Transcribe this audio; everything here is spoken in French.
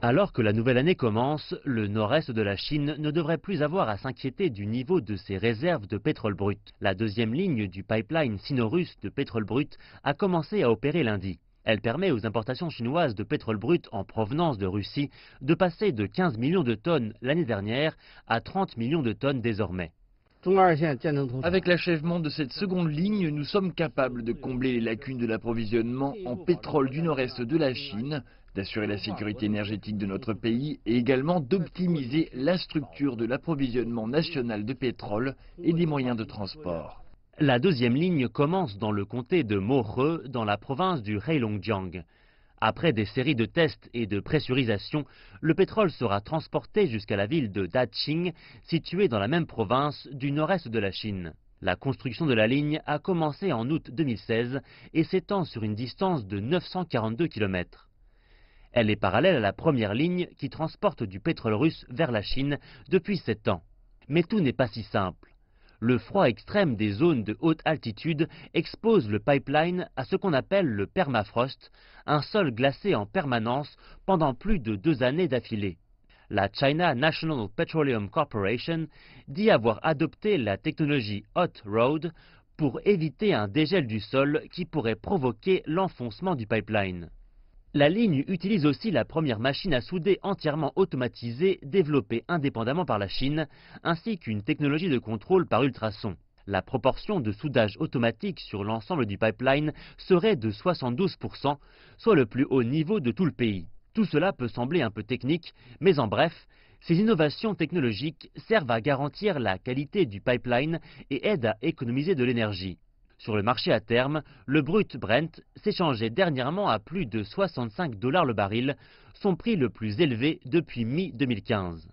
Alors que la nouvelle année commence, le nord-est de la Chine ne devrait plus avoir à s'inquiéter du niveau de ses réserves de pétrole brut. La deuxième ligne du pipeline sino-russe de pétrole brut a commencé à opérer lundi. Elle permet aux importations chinoises de pétrole brut en provenance de Russie de passer de 15 millions de tonnes l'année dernière à 30 millions de tonnes désormais. Avec l'achèvement de cette seconde ligne, nous sommes capables de combler les lacunes de l'approvisionnement en pétrole du nord-est de la Chine, d'assurer la sécurité énergétique de notre pays et également d'optimiser la structure de l'approvisionnement national de pétrole et des moyens de transport. La deuxième ligne commence dans le comté de Mohe, dans la province du Heilongjiang. Après des séries de tests et de pressurisation, le pétrole sera transporté jusqu'à la ville de Daqing, située dans la même province du nord-est de la Chine. La construction de la ligne a commencé en août 2016 et s'étend sur une distance de 942 km. Elle est parallèle à la première ligne qui transporte du pétrole russe vers la Chine depuis 7 ans. Mais tout n'est pas si simple. Le froid extrême des zones de haute altitude expose le pipeline à ce qu'on appelle le permafrost, un sol glacé en permanence pendant plus de 2 années d'affilée. La China National Petroleum Corporation dit avoir adopté la technologie Hot Rod pour éviter un dégel du sol qui pourrait provoquer l'enfoncement du pipeline. La ligne utilise aussi la première machine à souder entièrement automatisée développée indépendamment par la Chine, ainsi qu'une technologie de contrôle par ultrasons. La proportion de soudage automatique sur l'ensemble du pipeline serait de 72%, soit le plus haut niveau de tout le pays. Tout cela peut sembler un peu technique, mais en bref, ces innovations technologiques servent à garantir la qualité du pipeline et aident à économiser de l'énergie. Sur le marché à terme, le brut Brent s'échangeait dernièrement à plus de 65 $ le baril, son prix le plus élevé depuis mi-2015.